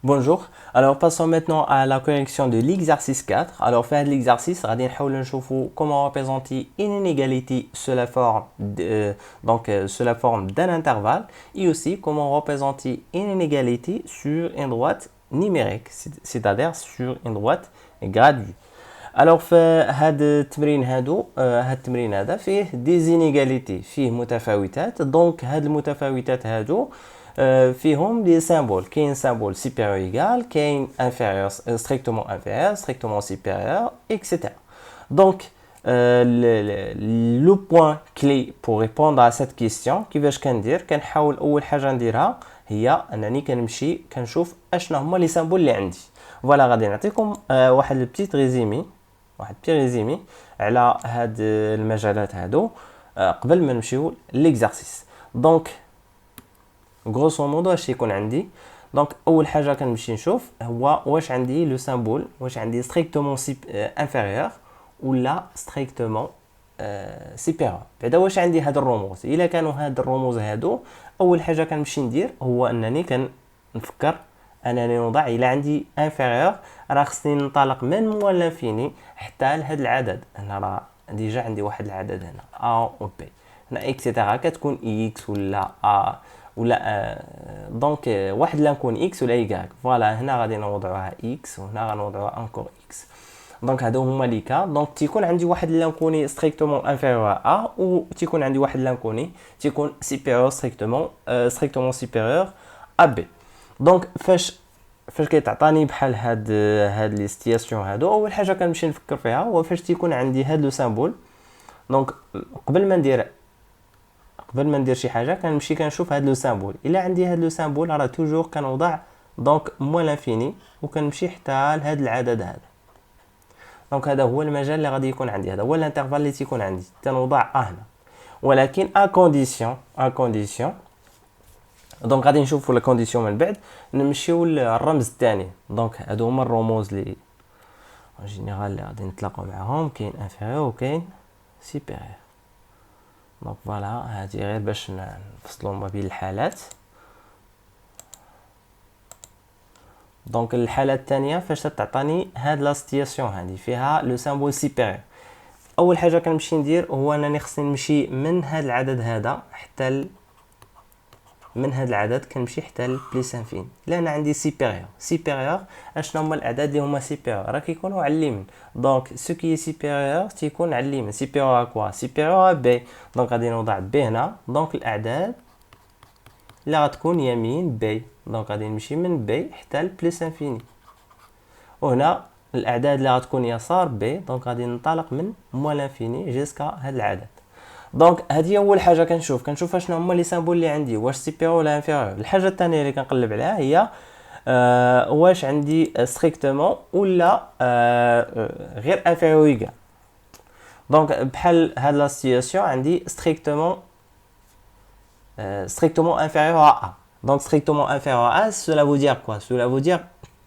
Bonjour. Alors passons maintenant à la correction de l'exercice 4. Alors faire l'exercice, غادي نحاول نشوفوا comment représenter une inégalité sous la forme sous la forme d'un intervalle et aussi comment représenter une inégalité sur une droite numérique, c'est-à-dire sur une droite gradue. Alors في هاد التمرين هاد التمرين هذا فيه دي inégalités فيه متفاوتات دونك هاد المتفاوتات هادو فيهم دي سامبول كاين سامبول supérieur égal كاين inférieur strictement inférieur strictement supérieur etc. Donc le point clé pour répondre à cette question كيفاش كندير كنحاول اول حاجه نديرها هي انني كنمشي كنشوف اشنا هما لي سامبول اللي عندي. فوالا غادي نعطيكم واحد البتيت ريزيمي على هاد المجالات هادو قبل ما نمشيو ليكزارسيس. دونك غروسو مودو اش يكون عندي؟ دونك اول حاجه كنمشي نشوف هو واش عندي لو سامبول واش عندي ستريكتومون انفيريور ولا ستريكتومون سيبيريور. بعدا واش عندي هاد الرموز؟ الا كانوا هاد الرموز هادو اول حاجه كنمشي ندير هو انني كنفكر انني نوضع الى عندي انفيريور راه خصني ننطلق من موال لانفيني حتى لهاد العدد. هنا راه ديجا عندي واحد العدد هنا ا و بي هنا اكسيتيرا كتكون اكس ولا ا ولا دونك واحد لا نكون اكس ولا يكاك. فوالا هنا غادي نوضعوها اكس وهنا غنوضعوها انكور اكس. دونك هادو هما لي كا. دونك تيكون عندي واحد لا نكوني ستريكتومون انفيريور ا و تيكون عندي واحد لا نكوني تيكون سوبيريور ستريكتومون سوبيريور ا بي. دونك فاش كيتعطاني بحال هاد لي سيتياسيون هادو اول حاجه كنمشي نفكر فيها هو فاش تيكون عندي هاد لو سامبول. دونك قبل ما ندير شي حاجه كنمشي كنشوف هاد لو سامبول. الا عندي هاد لو سامبول راه توجور كنوضع دونك موال انفيني وكنمشي حتى لهاد العدد هذا. دونك هذا هو المجال اللي غادي يكون عندي، هذا هو الانترفال اللي تيكون عندي تنوضع هنا. ولكن ا كونديسيون دونك غادي نشوفوا لا كونديسيون من بعد نمشيو للرمز الثاني. دونك هادو هما الرموز اللي ان جينيرال اللي غادي نتلاقاو معاهم، كاين انفيريور وكاين سوبيريور. دونك فوالا هادي غير باش نفصلوا ما بين الحالات. دونك الحاله الثانيه فاش تعطاني هاد لا سيتياسيون هادي فيها لو سامبول سوبيريور، اول حاجه كنمشي ندير هو انني خصني نمشي من هاد العدد هذا حتى من هاد العدد كنمشي حتى لبليس انفين. لان عندي سوبيريور اشنو هما الاعداد اللي هما سوبيريور؟ راه كيكونوا على اليمين. دونك سو كي سوبيريور تيكون على اليمين. سوبيريور ا كوا؟ سوبيريور ا بي. دونك غادي نوضع بي هنا. دونك الاعداد اللي غتكون يمين بي، دونك غادي نمشي من بي حتى لبليس انفيني. وهنا الاعداد اللي غتكون يسار بي، دونك غادي ننطلق من موال انفيني جيسكا هاد العدد. دونك هذه اول حاجه كنشوف اشنو هما لي سامبول اللي عندي، واش سوبيريور ولا انفيريور. الحاجه الثانيه اللي كنقلب عليها هي واش عندي ستريكتومون ولا غير انفيريور يكال. دونك بحال هاد لا سيتياسيون عندي strictement inférieur à A. Donc strictement inférieur à A, cela veut dire quoi? Cela veut dire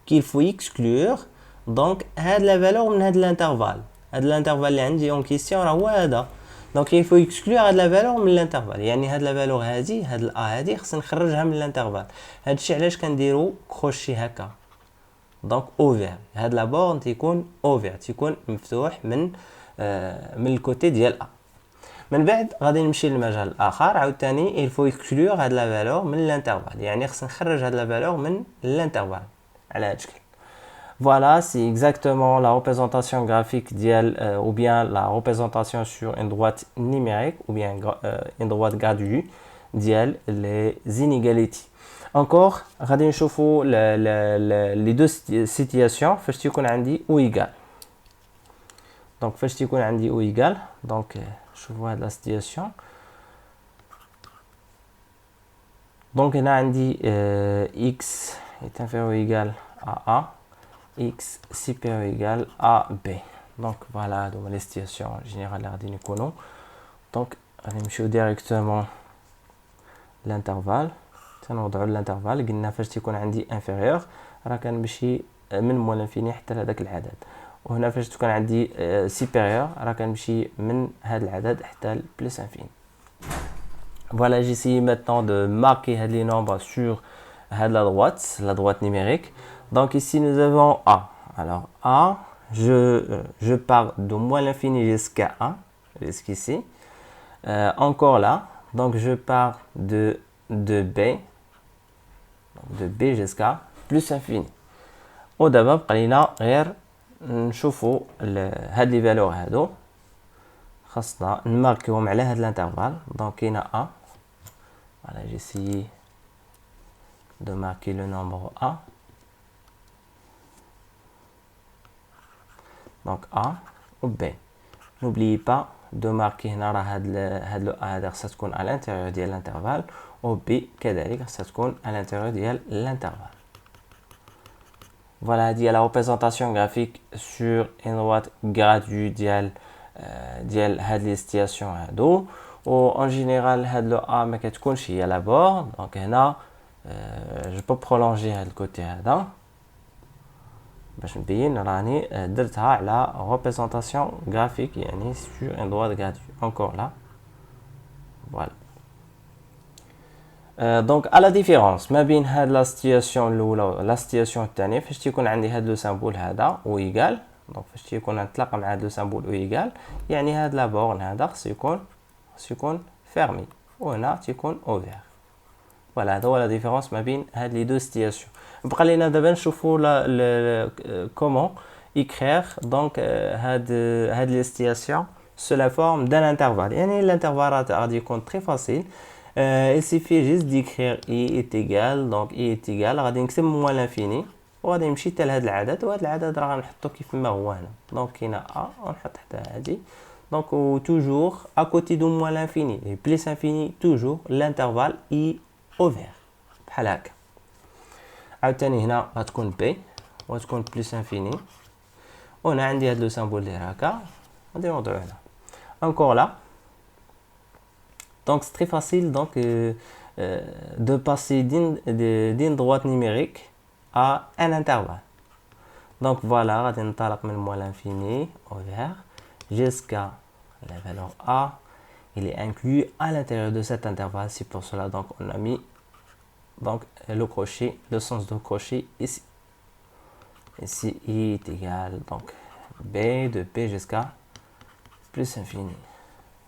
qu'il faut exclure donc هاد la valeur من هاد l'intervalle. هاد l'intervalle اللي عندي en question راه هو هذا. Donc il faut exclure هاد la valeur من l'intervalle. يعني هاد la valeur هادي هاد ال A هادي خصني نخرجها من l'intervalle. هادشي علاش كنديرو كروشي هكا. دونك اوفير. هاد لا بورن تيكون اوفير، تيكون مفتوح من الكوتي ديال A. من بعد غادي نمشي للمجال الاخر عاوتاني il faut exclure هاد لا فالور من الانترفال. يعني خصني نخرج هاد لا فالور من الانترفال على هاد الشكل. Voilà, c'est exactement la représentation graphique ou bien la représentation sur une droite numérique ou bien une droite gradue ديال les inégalités. Encore غادي نشوفوا les deux situations فاش تيكون عندي ou égal. Donc فاش تيكون عندي ou égal donc شوفوا هاد لا سيتياسيون. دونك هنا عندي x est inférieur ou égal à a، x supérieur ou égal à b. دونك فوالا هادو هما لي سيتياسيون جينيرال اللي غادي يكونوا. دونك غادي نمشيو ديريكتومون لانترفال. تنوضعوا الانترفال قلنا فاش تيكون عندي انفيريور راه كنمشي من موال لانفيني حتى لهداك العدد، وهنا فاش تكون عندي سوبيريور راه كنمشي من هذا العدد حتى بلس انفيني. Voilà, j'essaie maintenant de marquer les nombres sur la droite numérique. Donc ici nous avons A. Alors A, je pars de moins l'infini jusqu'à A, jusqu'ici. Encore là, donc je pars de B jusqu'à plus infini. ودابا بقينا غير نشوفوا هاد لي فالور هادو خاصنا نماركيوهم على هاد الانترفال. دونك كاينه A. Voilà, j'ai essayé de marquer le nombre A. Donc A ou B. N'oubliez pas de marquer هنا راه هاد لو A هذا خاصها تكون à l'intérieur ديال l'intervalle و B كذلك خاصها تكون à l'intérieur ديال l'intervalle. Voilà, il y a la représentation graphique sur une droite gradue ديال هاد les situations هادو. En général هاد le A ما كتكونش هي la borne. Donc هنا je peux prolonger هاد الكوتي هذا باش نبين راني درتها على représentation graphique يعني sur une droite gradue. Encore là. Voilà. دونك على ديفيرونس ما بين هاد لا سيتياسيون الاولى ولا سيتياسيون الثانيه فاش تيكون عندي هاد لو سامبول هذا او ايغال. دونك فاش تيكون نتلاقى مع هاد لو سامبول او ايغال يعني هاد لا بورن هذا خصو يكون فيرمي وهنا تيكون اوفير. فوالا هذا هو لا ديفيرونس ما بين هاد لي دو سيتياسيون. بقى لينا دابا نشوفوا كومون écrire دونك هاد لي سيتياسيون سو لا فورم دان انترفال. يعني الانترفال غادي يكون تري فاسيل. Il suffit juste d'écrire i est égal. Donc i est égal غادي نكتب موان لانفيني وغادي نمشي حتى لهاد العدد وهاد العدد راه غنحطو كيف ما هو هنا. دونك كاينه a ونحط حتى هادي. Donc toujours à côté de moins l'infini et plus infini toujours l'intervalle i ouvert بحال هكا. عاوتاني هنا غتكون b وغتكون plus infini وهنا عندي هاد لو سامبول ديال هكا غادي نوضعو هنا. Encore là. Donc c'est très facile donc, de passer d'une droite numérique à un intervalle. Donc voilà, غادي ننطلق من moins l'infini au vert jusqu'à la valeur A. Il est inclus à l'intérieur de cet intervalle. C'est pour cela donc on a mis donc le crochet, le sens de crochet ici. Ici I est égal donc B de P jusqu'à plus infini.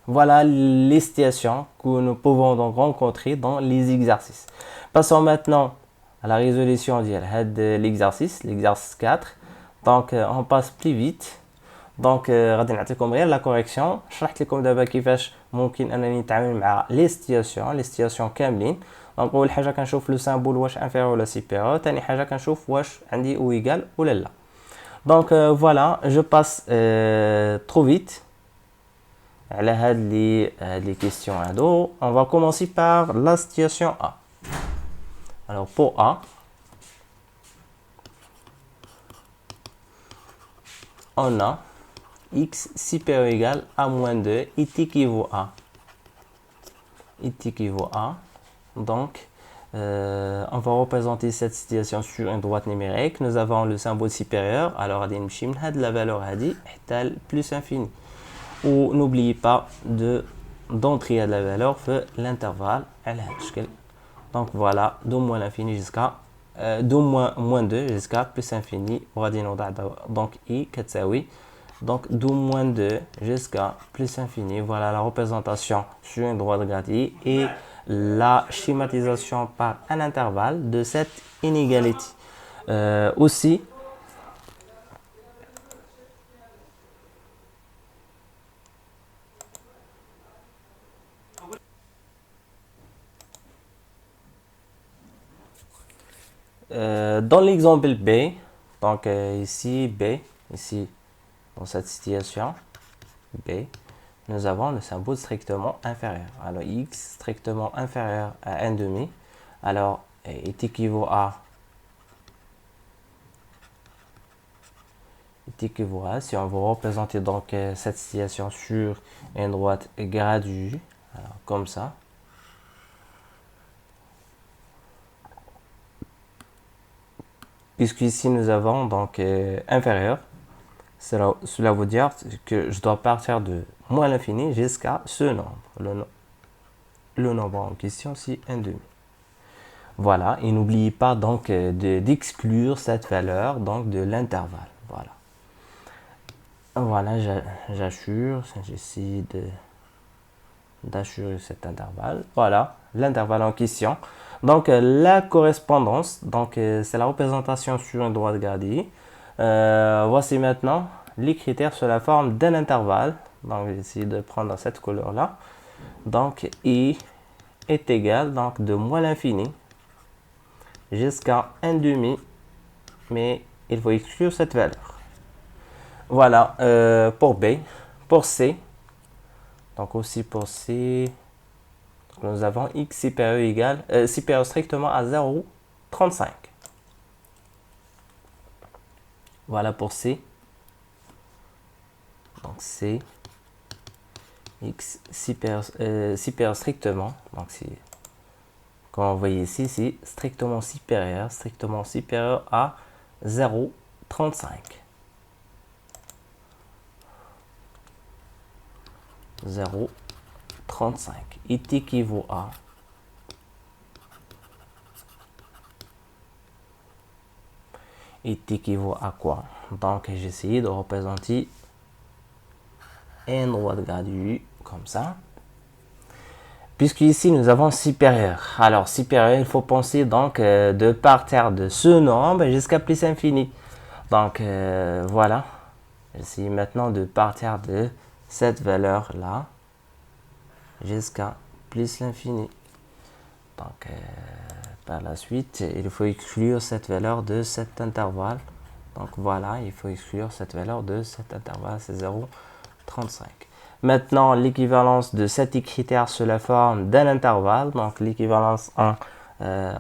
Voilà les situations que nous pouvons donc rencontrer dans les exercices. Passons maintenant à la résolution de l'exercice 4. Donc on passe plus vite. Donc غادي نعطيكم غير لا كوريكسيون. شرحت لكم دابا كيفاش ممكن انني نتعامل مع لي سيتياسيون كاملين. دونك اول حاجه كنشوف لو سامبول واش انفيريور ولا سوبيريور. ثاني حاجه كنشوف واش عندي او ايغال ولا لا. دونك voilà, je passe trop vite. على هاد les questions هادو. On va commencer par la situation A. Alors pour A, on a x supérieur ou égal à moins 2 est équivaut à. Donc on va représenter cette situation sur une droite numérique. Nous avons le symbole supérieur. Alors غادي نمشي من هاد la valeur هادي حتى plus infini. Ou n'oubliez pas d'entrer à la valeur في l'intervalle على هذا الشكل. Donc voilà, de moins l'infini jusqu'à de moins 2 jusqu'à plus infini. وغادي نوضع donc i كتساوي donc de moins 2 jusqu'à plus infini. Voilà la représentation sur une droite gradée et la schématisation par un intervalle de cette inégalité. Aussi dans l'exemple B, donc ici B, ici dans cette situation B, nous avons le symbole strictement inférieur. Alors x strictement inférieur à 1,5, alors est équivaut à si on veut représenter donc cette situation sur une droite gradue, alors comme ça. Puisque ici nous avons donc inférieur, cela veut dire que je dois partir de moins l'infini jusqu'à ce nombre. Le nombre en question, c'est 1,5. Voilà, et n'oubliez pas donc d'exclure cette valeur donc de l'intervalle. Voilà. Voilà, j'assure, j'essaie d'assurer cet intervalle. Voilà, l'intervalle en question. Donc, la correspondance, donc c'est la représentation sur une droite gradée. Voici maintenant les critères sous la forme d'un intervalle. Donc, j'ai essayé de prendre cette couleur-là. Donc, I est égal donc, de moins l'infini jusqu'à 1 demi, mais il faut exclure cette valeur. Voilà, pour B. Pour C, donc aussi pour C, nous avons x supérieur strictement à 0,35. Voilà pour C. Donc C, x supérieur strictement, donc c'est, comme vous voyez ici, c'est strictement supérieur à 0,35. 0,35 est équivaut à quoi? Donc j'ai essayé de représenter une droite gradée comme ça. Puisque ici nous avons supérieur. Alors supérieur, il faut penser donc de partir de ce nombre jusqu'à plus infini. Donc voilà. J'essaie maintenant de partir de cette valeur là jusqu'à plus l'infini. Donc par la suite, il faut exclure cette valeur de cet intervalle. Donc voilà, il faut exclure cette valeur de cet intervalle, c'est 0,35. Maintenant, l'équivalence de cet critère sous la forme d'un intervalle. Donc l'équivalence en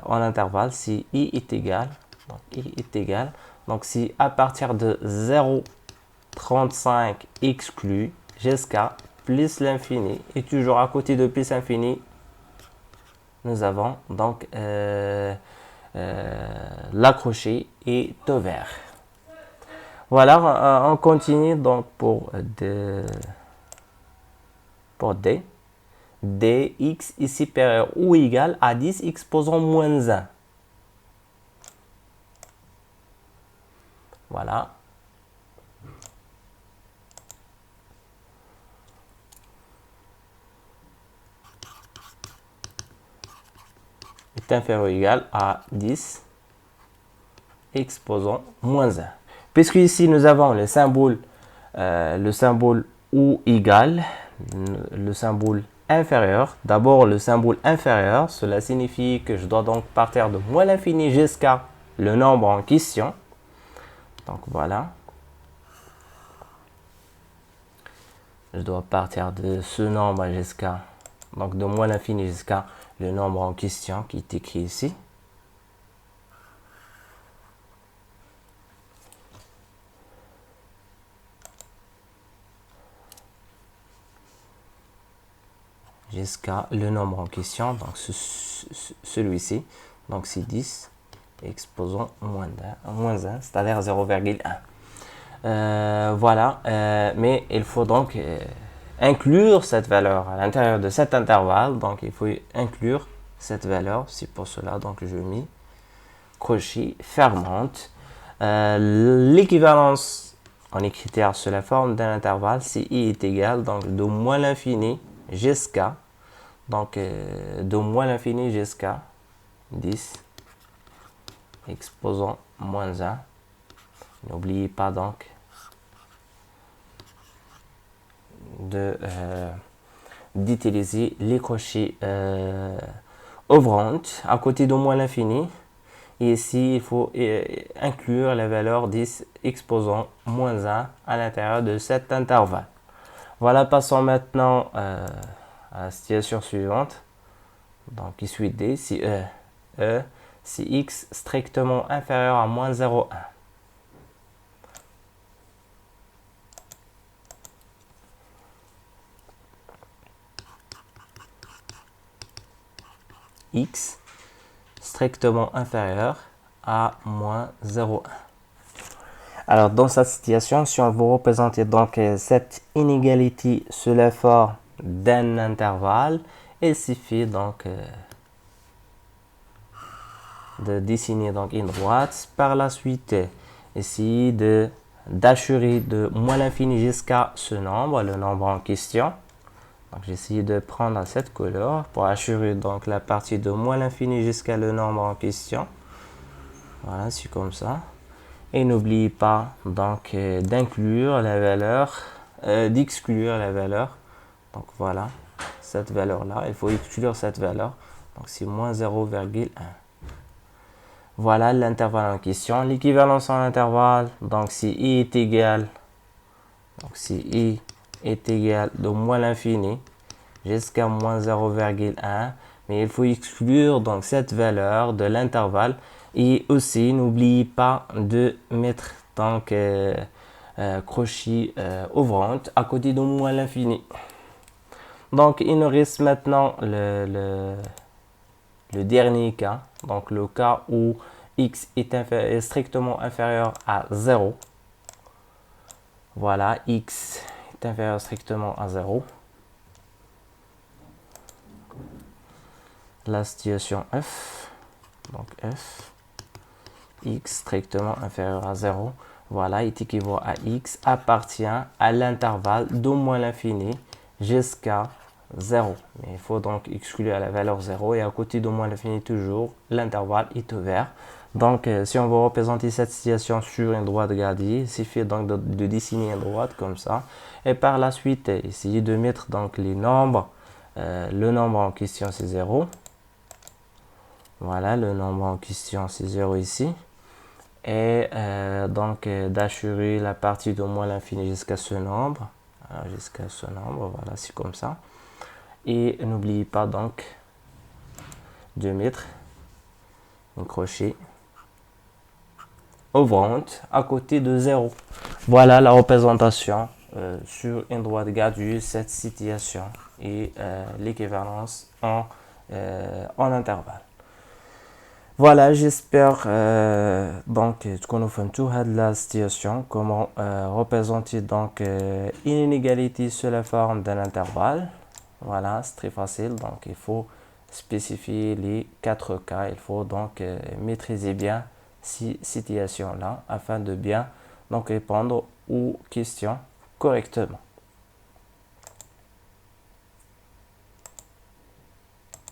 intervalle, si I est égal. Donc I est égal. Donc si à partir de 0,35 exclu jusqu'à plus l'infini et toujours à côté de plus infini, nous avons donc l'accroché est ouvert. Voilà, on continue donc pour D. Dx est supérieur ou égal à 10 exposant moins 1. Voilà. Est inférieur ou égal à 10 exposant moins 1. Puisque ici nous avons le symbole ou égal, le symbole inférieur. D'abord le symbole inférieur, cela signifie que je dois donc partir de moins l'infini jusqu'à le nombre en question. Donc voilà. Je dois partir de ce nombre jusqu'à, donc de moins l'infini jusqu'à le nombre en question qui est écrit ici. Jusqu'à le nombre en question, donc celui-ci, donc c'est 10, exposant moins 1, c'est-à-dire 0,1. Voilà, mais il faut donc inclure cette valeur à l'intérieur de cet intervalle, donc il faut inclure cette valeur, c'est pour cela donc je mets crochet fermante. L'équivalence en critère sous la forme d'un intervalle, si I est égal donc de moins l'infini jusqu'à, donc de moins l'infini jusqu'à 10 exposant moins 1. N'oubliez pas donc d'utiliser les crochets ouvrants à côté de moins l'infini. Et ici, il faut inclure la valeur 10 exposant moins 1 à l'intérieur de cet intervalle. Voilà, passons maintenant à la situation suivante. Donc, il suit D, si si x strictement inférieur à moins 0,1. X strictement inférieur à moins 0,1. Alors, dans cette situation, si on veut représenter donc cette inégalité sous la forme d'un intervalle, il suffit donc de dessiner donc une droite. Par la suite, essayer d'assurer de moins l'infini jusqu'à ce nombre, le nombre en question. Donc j'essaie de prendre cette couleur pour assurer donc la partie de moins l'infini jusqu'à le nombre en question. Voilà, c'est comme ça. Et n'oubliez pas donc d'inclure la valeur, d'exclure la valeur. Donc voilà, cette valeur-là, il faut exclure cette valeur. Donc c'est moins 0,1. Voilà l'intervalle en question. L'équivalence en intervalle, donc si i est égal, donc si i est égal de moins l'infini jusqu'à moins 0,1, mais il faut exclure donc cette valeur de l'intervalle. Et aussi, n'oubliez pas de mettre donc crochet ouvrant à côté de moins l'infini. Donc, il nous reste maintenant le dernier cas. Donc, le cas où x est strictement inférieur à 0. Voilà, x est inférieur strictement à 0. La situation f. Donc, f. X strictement inférieur à 0. Voilà, est équivaut à x appartient à l'intervalle d'au moins l'infini jusqu'à 0. Mais il faut donc exclure la valeur 0 et à côté d'au moins l'infini toujours, l'intervalle est ouvert. Donc, si on veut représenter cette situation sur une droite gradée, il suffit donc de dessiner une droite comme ça. Et par la suite, essayer de mettre donc les nombres. Le nombre en question, c'est 0. Voilà, le nombre en question, c'est 0 ici. Et donc d'assurer la partie d'au moins l'infini jusqu'à ce nombre. Jusqu'à ce nombre, voilà, c'est comme ça. Et n'oubliez pas donc de mettre un crochet ouvrante à côté de 0. Voilà la représentation sur une droite gradée, cette situation et l'équivalence en intervalle. Voilà, j'espère donc تكونوا فهمتوا هاد la situation, comment représenter donc une inégalité sur la forme d'un intervalle. Voilà, c'est très facile, donc il faut spécifier les 4 cas. Il faut donc maîtriser bien ces situations-là afin de bien donc répondre aux questions correctement.